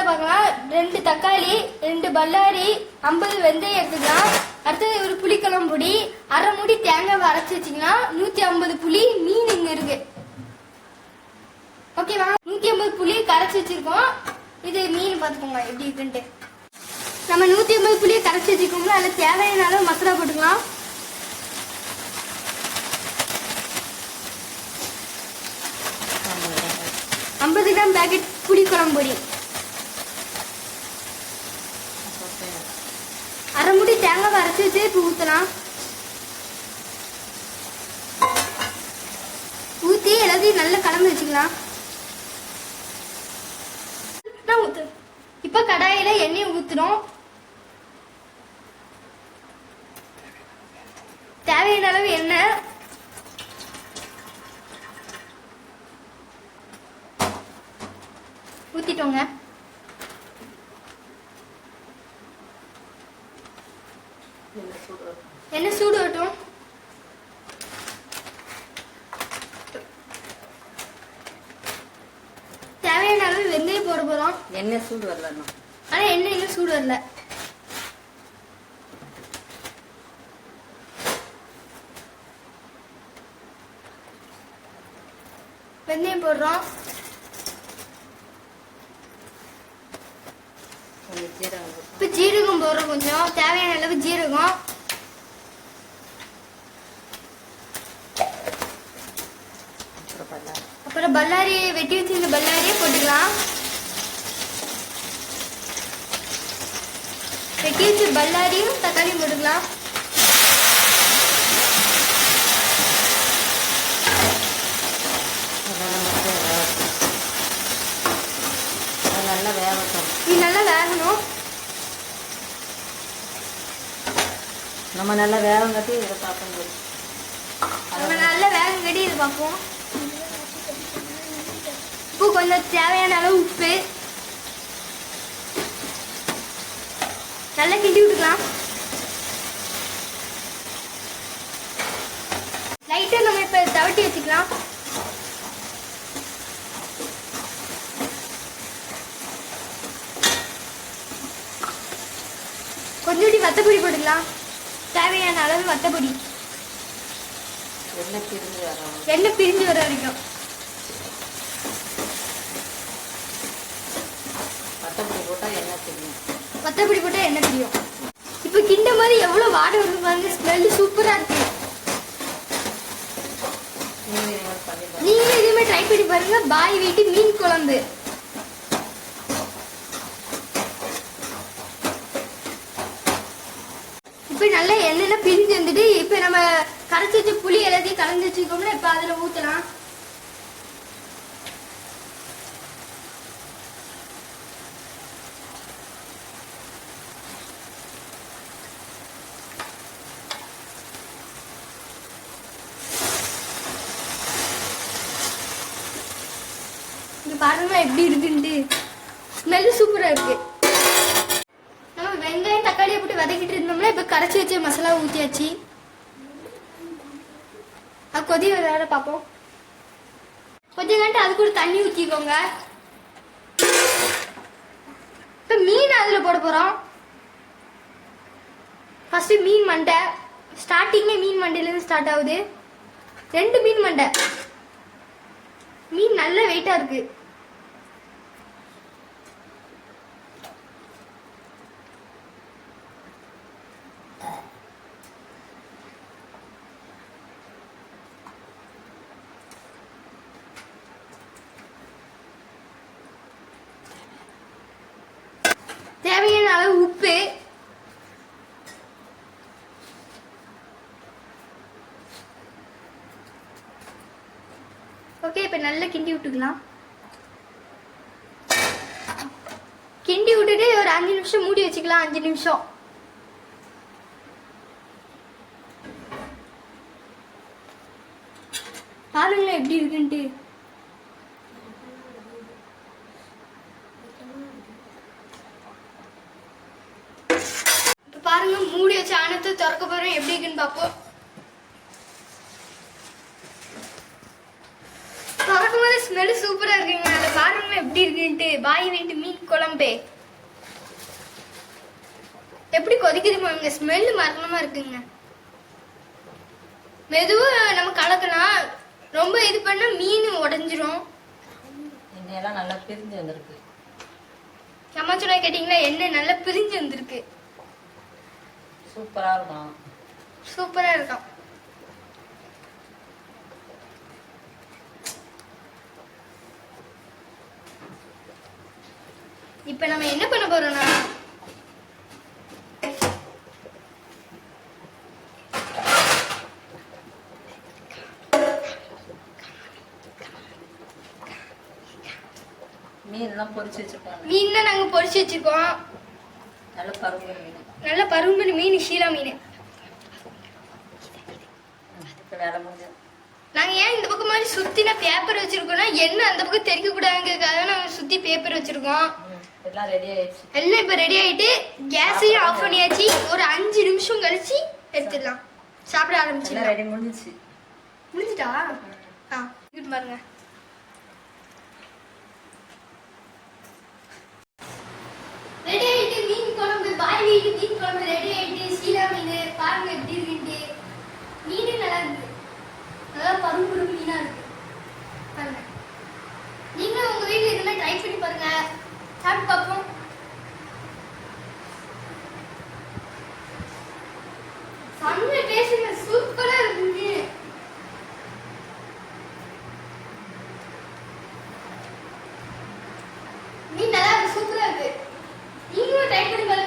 பார்க்கலாம். 2 தக்காளி, 2 பல்லாரி, 50 வெந்தயம் எடுத்துக்கலாம். அடுத்தது ஒரு புளிக்குழம்பு பொடி, அரை மூடி தேங்காய் அரைச்சி வச்சுக்கலாம். 150 புளி, மீன் இங்க இருக்கு. ஓகேவா? 150 புளி கரைச்சி வச்சிருக்கோம். இது மீன் பார்த்துக்கோங்க எப்படி இருக்குன்ட்டு. நம்ம 150 புளியை கரைச்சி வச்சுக்கோங்க. அதில் தேவையான அளவு மசாலா போட்டுக்கலாம். 50 கிராம் பேக்கெட் புளிக்குழம்பு பொடி, அரை மூடி தேங்காய் அரைச்சி வச்சு இப்போ ஊற்றலாம். ஊற்றி எல்லாத்தையும் நல்லா கலந்து வச்சுக்கலாம். இப்போ கடாயில எண்ணெய் ஊற்றுறோம். தேவையான அளவு எண்ணெய், ஊத்திட்டோங்க. எண்ணெய் சூடு வரட்டும். தேவையான அளவு வெந்தயம் போட போறோம். எண்ணெய் சூடு வரல, ஆனா எண்ணெய் இன்னும் சூடு வரல. வெந்தயம் போடுறோம். இப்ப ஜீரகம் போடுறோம். கொஞ்சம் தேவையான அளவு ஜீரகம், அப்புறம் பல்லாரி வெட்டி வச்சிருந்த பல்லாரியே போட்டுக்கலாம். வெட்டி வச்சு பல்லாரியும் தக்காளியும் போட்டுக்கலாம். நல்லா வேகட்டும். இது நல்லா வேகணும். நம்ம நல்லா வேகம் கட்டி இதை பார்க்கணும். நம்ம நல்லா வேகம் கட்டி இதை பார்ப்போம். உப்பு கொஞ்சம் தேவையான அளவு உப்பு, நல்லா கிண்டி விட்டுக்கலாம். லைட்டா நம்ம இப்ப தவட்டி வச்சுக்கலாம். கொஞ்சோடி வத்தப்பொடி போட்டுக்கலாம். தேவையான அளவு வத்தப்பொடி, எண்ணெய் பிரிஞ்சு வர வரைக்கும். வத்தப்பொடி போட்டா எண்ணெய் பிரியும். இப்ப கிண்ட மாதிரி எவ்வளவு வாடை வருது பாருங்க. ஸ்மெல் சூப்பரா இருக்கு. நீங்க இதே மாதிரி ட்ரை பண்ணி பாருங்க. பாய் வீட்டு மீன் குழம்பு. இப்ப நல்லா எண்ணெய் பிரிஞ்சு வந்துட்டு இப்ப நம்ம கரைச்சி வச்சு புளி எல்லாத்தையும் கலந்து வச்சுக்கோம்னா இப்ப அதுல ஊத்தலாம். இங்க பாருங்க எப்படி இருக்குன்ட்டு. ஸ்மெல் சூப்பரா இருக்கு. நம்ம வெங்காயம் தக்காளியை போட்டு வதக்கிட்டு இருந்தோம்னா இப்ப கரைச்சி வச்ச மசாலா ஊத்தியாச்சு. அது கொதி வர பார்ப்போம். கொஞ்சம் கண்டு அது கூட தண்ணி ஊத்திக்கோங்க. இப்ப மீன் அதுல போட போறோம். ஃபர்ஸ்ட் மீன் மண்டை. ஸ்டார்டிங்கே மீன் மண்டையில இருந்து ஸ்டார்ட் ஆகுது. 2 மீன் மண்டை. மீன் நல்ல வெயிட்டா இருக்கு. தேவையான அளவு உப்பு, ஓகே. இப்ப நல்லா கிண்டி விட்டுக்கலாம். கிண்டி விட்டுட்டு ஒரு 5 நிமிஷம் மூடி வச்சுக்கலாம். 5 நிமிஷம். பாருங்களேன் எப்படி இருக்குன்ட்டு. பாருங்க மூடி வச்சு ஆனத்தை திறக்க போறோம். எப்படி இருக்குன்னு பார்ப்போம். திறக்கும் போது ஸ்மெல் சூப்பரா இருக்குங்க. அதை பாருங்க எப்படி இருக்குன்ட்டு. பாய் வீட்டு மீன் குழம்பு எப்படி கொதிக்குது பாருங்க, ஸ்மெல் மரணமா இருக்குங்க. மெதுவா நம்ம கலக்கலாம், ரொம்ப இது பண்ணா மீன் உடைஞ்சிரும். எண்ணெயெல்லாம் நல்லா பிரிஞ்சு வந்திருக்கு. சமைச்சோட கேட்டீங்களா, எண்ணெய் நல்லா பிரிஞ்சு வந்திருக்கு. சூப்பரா இருக்கும். சூப்பரா இருக்கும். இப்ப நம்ம என்ன பண்ண போறோம்னா, மீன்லாம் பொரிச்சு வச்சிருக்கோம். மீன் தான் நாங்க பொரிச்சு வச்சிருக்கோம். நல்ல பருப்பு மீன். நல்ல பரும்பு மீன், ஷீலா மீன். இப்போ வேலை முடிஞ்சது. நாங்க ஏன் இந்த பக்கம் மாதிரி சுத்தின பேப்பர் வச்சிருக்கோம்னா, எண்ணெய் அந்த பக்கம் தெறிக்க கூடாதுங்கிறதுக்காக நாங்க சுத்தி பேப்பர் வச்சிருக்கோம். எல்லாம் ரெடி ஆயிடுச்சு. எல்லாம் இப்ப ரெடி ஆயிட்டு கேஸையும் ஆஃப் பண்ணியாச்சு. ஒரு 5 நிமிஷம் கழிச்சு எடுத்துடலாம், சாப்பிட ஆரம்பிச்சிடலாம். ரெடி முடிஞ்சிச்சு. முடிஞ்சிட்டா? இது பாருங்க. ரெடி ஆயிட்டு மீன் குழம்பு, பாய் வீட்டு மீன் குழம்பு ரெடி ஆயிட்டு. சீலா மீன் பாருங்க எப்படி இருக்குன்ட்டு. மீன் நல்லா இருக்கு, நல்லா பரும்பு மீனா இருக்கு பாருங்க. நீங்களும் உங்க வீட்டுல இதெல்லாம் ட்ரை பண்ணி பாருங்க, சாப்பிட்டு பார்ப்போம். செம்ம டேஸ்ட்ங்க, சூப்பரா இருக்கு. மீன் நல்லா இருக்கு, சூப்பரா இருக்கு. நீங்களும் ட்ரை பண்ணி பாருங்க.